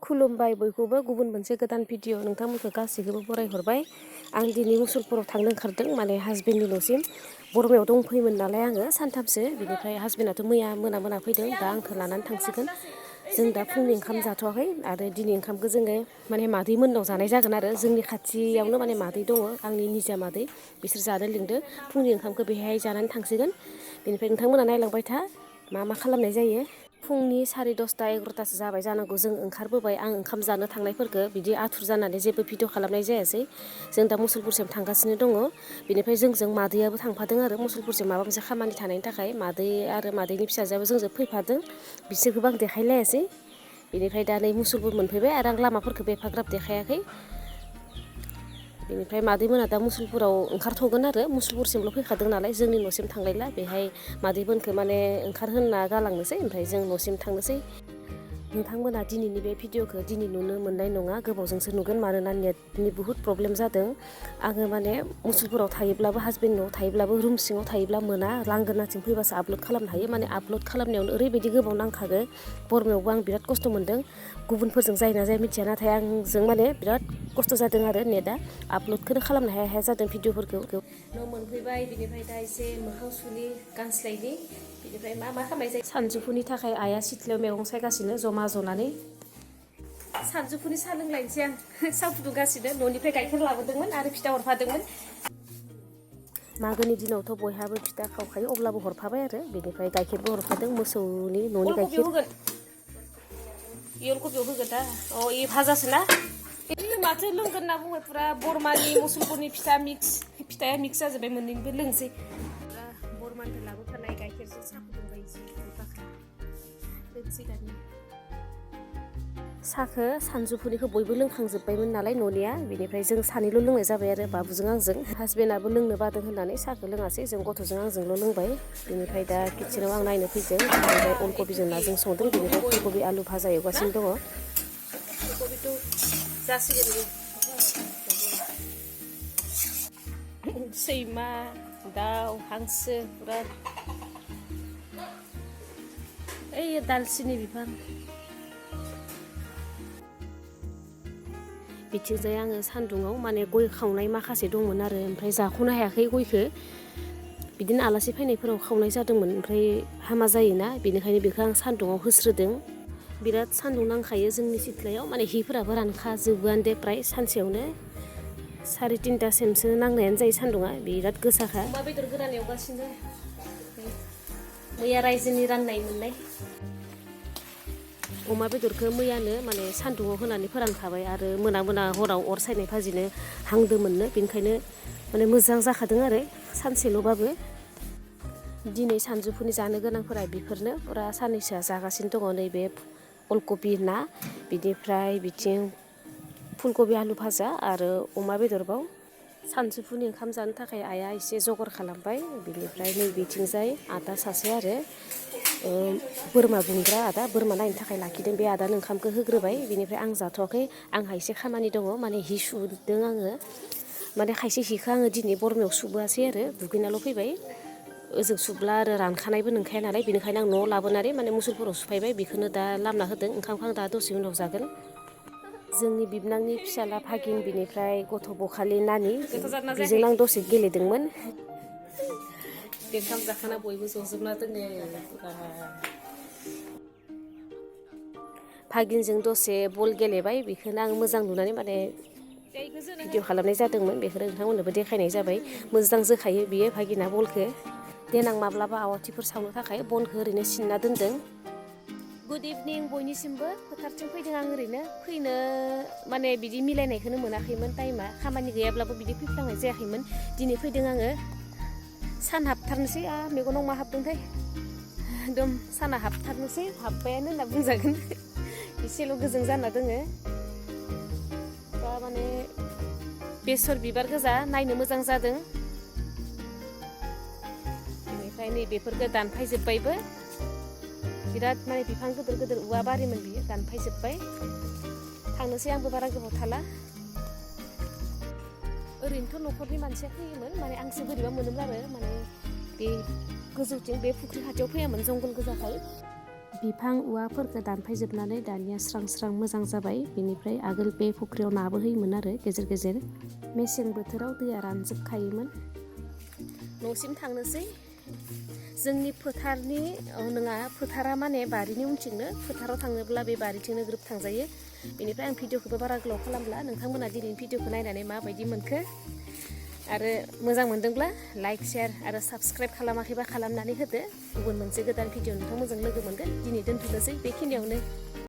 खुलुमबाय बयखौबो गुबुन मोनसे गोदान भिडिअ नोंथांमोनखौ गासैखौबो बरायहरबाय। आं दिनै मुसलपुराव थांनो ओंखारदों माने हाजबेन्डनि न'सिम। बरमायाव दंफैयोमोन नालाय आङो सानथामसो, बिनिफ्राय हाजबेन्डआथ' मैया मोना फैदों, दा आंखौ लानानै थांसिगोन। जों दा फुंनि ओंखाम जाथ'वाखै आरो दिनै ओंखामखौ जोङो माने मादै मोननाव जानाय जागोन आरो जोंनि खाथियावनो माने मादै दङ, आंनि निजा मादै, बिसोर जानो लिंदो। फुंनि ओंखामखौ बेहाय जानानै थांसिगोन। बेनिफ्राय नोंथांमोना नायलांबाय था मा खालामनाय जायो। फुंनि 10:30 11टासो जाबाय जानांगौ जों ओंखारबोबाय। आं ओंखाम जानो थांनायफोरखौ बिदि आथुर जानानै जेबो भिडिअ खालामनाय जायासै। जों दा मुसलपुरसिम थांगासिनो दङ। बेनिफ्राय जोंजों मादैयाबो थांफादों आरो मुसलपुरसिम माबा मोनसे खामानि थानायनि थाखाय। मादै आरो मादैनि फिसाजोआबो जोंजों फैफादों, बिसोरखौबो आं देखायलायासै। बेनिफ्राय दा नै मुसलपुर मोनफैबाय आरो आं लामाफोरखौ एफाग्राब देखायाखै। बेनिफ्राय मादै मोना दा मुसलपुराव ओंखारथ'गोन आरो मुसलपुरसिमल' फैखादों नालाय, जोंनि न'सिम थांलायला। बेहाय मादैमोनखौ माने ओंखारहोना गालांनोसै, ओमफ्राय जों न'सिम थांनोसै। नोंथांमोना दिनैनि बे भिडिअखौ दिनै नुनो मोननाय नङा, गोबावजोंसो नुगोन, मानोना नेटनि बुहुत प्रब्लेम जादों। आङो माने मुसलपुराव थायोब्लाबो हाजबेन्ड न'आव थायोब्लाबो रुम सिङाव थायोब्ला मोना, लांगोनाथिं फैबासो आपल'ड खालामनो हायो। माने आपल'ड खालामनायावनो ओरैबायदि गोबाव नांखागो। बरमायावबो आं बिराद खस्थ' मोन्दों, गुबुनफोरजों जायोना जाया मिथिया, नाथाय आंजों माने बिराद खस्थ' जादों आरो नेटआ। आपल'डखौनो खालामनो हाया जादों भिडिअफोरखौ। न' मोनफैबाय, बिनिफ्राय दा एसे मोखां सुनि गानस्लायनि, बिनिफ्राय मा खालामनाय जायो। सानजौफुनि थाखाय आइआ सिथ्लायाव मैगं सायगासिनो जमा जनानै। सानजौफुनि साहा लोंलायनोसै आं, साहा फुदुंगासिनो। न'निफ्राय गाइखेर लाबोदोंमोन आरो फिथा हरफादोंमोन। मागोनि दिनावथ' बयहाबो फिथा खावखायो, अब्लाबो हरफाबाय आरो। बेनिफ्राय गाइखेरबो हरफादों, मोसौनि न'नि गाइखेर। अलकबियाव होगोन दा, इ भाजासो ना। माथो लोंगोन होनना बुंबाय, फुरा बरमानि मुसलपुरनि फिथा मिक्स, फिथाया मिक्स जाजोब्बाय, मोननैनिबो लोंसै। बरमानिफ्राय लाबोफानाय गाइखेरजों साहा फुदुंबाय, लोंसै दानि। साहाखौ सानजौफुनिखौ बयबो लोंखांजोब्बायमोन नालाय न'निया, बेनिफ्राय जों सानैल' लोंनाय जाबाय आरो बाबुजों आंजों। हाजबेन्डआबो लोंनो बादों होननानै साहाखौ लोङासै, जों गथ'जों आंजोंल' लोंबाय। बेनिफ्राय दा किटचेनाव आं नायनो फैदों, ओमफ्राय अलकबिजों नाजों संदों, बेनिफ्राय फुलकबि आलु भाजा एवगासिनो दङ। फुलकबिथ' जासिगोन। सैमा, दाउ, हांसो फुरा। ओइ दालसिनि बिफां। बिथिंजाय आङो सान्दुङाव माने गय खावनाय माखासे दंमोन आरो, ओमफ्राय जाख'नो हायाखै गयखौ। बिदिनो आलासि फैनायफोराव खावनाय जादोंमोन, ओमफ्राय हामा जायोना, बेनिखायनो बेखौ आं सान्दुङाव होस्रोदों। बिराद सान्दुं नांखायो जोंनि सिथ्लायाव, माने हिफोराबो रानखाजोबोआनो दे प्राय सानसेयावनो। 3:30सिमसो नांनायानो जायो सान्दुङा, बिराद गोसाखा। अमा बेदर गोरान एवगासिनो, मैया रायजोनि राननाय मोननाय। अमा बेदरखौ मैयानो माने सान्दुङाव होनानै फोरानखाबाय, आरो मोना हराव अर सायनाय भाजिनो हांदोंमोननो, बेनिखायनो माने मोजां जाखादों आरो सानसेल'बाबो। दिनै सानजौफुनि जानो गोनांफोरा बेफोरनो, फुरा साननैसोआ जागासिनो दङ। नैबे अलकबि ना, बिनिफ्राय बिथिं फुलकबि आलु भाजा आरो अमा बेदरबाव। सानजौफुनि ओंखाम जानो थाखाय आइआ एसे जगार खालामबाय। बिनिफ्राय नैबेथिंजाय आदा सासे आरो बोरमा गुमग्रा आदा, बोरमा नायनो थाखाय लाखिदों, बे आदानो ओंखामखौ होग्रोबाय। बेनिफ्राय आं जाथ'वाखै, आंहा एसे खामानि दङ, माने हि सुदों आङो। माने खायसे हिखौ आङो दिनै बरमायाव सुबोआसै आरो, दुगैनाल' फैबाय। ओजों सुब्ला आरो रानखानायबो नंखाया नालाय, बेनिखायनो आं न'आव लाबोनानै माने मुसलपुराव सुफायबाय, बेखौनो दा लामना होदों। ओंखामखौ आं दा दसे उनाव जागोन। जोंनि बिबनांनि फिसाला भागिन, बिनिफ्राय गथ' बखालि नानि, बेजों आं दसे गेलेदोंमोन। ओंखाम जाखांना बयबो जजोबना दोङो। भागिनजों दसे बल गेलेबाय, बेखौनो आं मोजां नुनानै माने भिडिअ खालामनाय जादोंमोन। बेखौनो नोंथांमोननोबो देखायनाय जाबाय। मोजां जोखायो बियो भागिना बलखौ। देनां माब्लाबा आवाथिफोर सावनो थाखाय बनखौ ओरैनो सिनना दोनदों। गुड इभिनिं बयनिसिमबो। फोथारथिं फैदों आं ओरैनो, फैनो माने बिदि मिलायनायखौनो मोनाखैमोन टाइमा, खामानि गैयाब्लाबो बिदि फैफ्लांनाय जायाखैमोन। दिनै फैदों आङो। सान हाबथारनोसै, मेगनाव मा हाबदोंथाय, एकदम साना हाबथारनोसै, हाब्बायानो होनना बुंजागोन। एसेल' गोजों जाना दोङो। दा माने बेसर बिबार गोजा, नायनो मोजां जादों। बेनिफ्राय नैबेफोरखौ दानफायजोब्बायबो। बिराद माने बिफां गिदिर गिदिर औवा बारिमोन, बियो दानफायजोब्बाय। थांनोसै आंबो बारा गोबाव थाला। ओरैनोथ' न'खरनि मानसिया फैयोमोन, माने आंसो बोरैबा मोनोमोन आरो, माने बे गोजौथिं बे फुख्रि खाथियाव फैयामोन, जंगल गोजाखाय। बिफां औवाफोरखौ दानफायजोबनानै दानिया स्रां स्रां मोजां जाबाय। बेनिफ्राय आगोल बे फुख्रियाव नाबो होयोमोन आरो गेजेर गेजेर। मेसें बोथोराव दैया रानजोबखायोमोन। न'सिम थांनोसै। जोंनि फोथारनि नङा, फोथारा माने बारिनि उनथिंनो, फोथाराव थांनोब्ला बे बारिथिंनो ग्रोब थांजायो। बेनिफ्राय आं भिडिअखौबो बारा गोलाव खालामला। नोंथांमोना दिनैनि भिडिअखौ नायनानै माबायदि मोनखो आरो मोजां मोनदोंब्ला लाइक शेयार आरो साबस्क्राइब खालामाखैबा खालामनानै होदो। गुबुन मोनसे गोदान भिडिअ नोंथांमोनजों लोगो मोनगोन। दिनै दोनथ'नोसै बेखिनियावनो।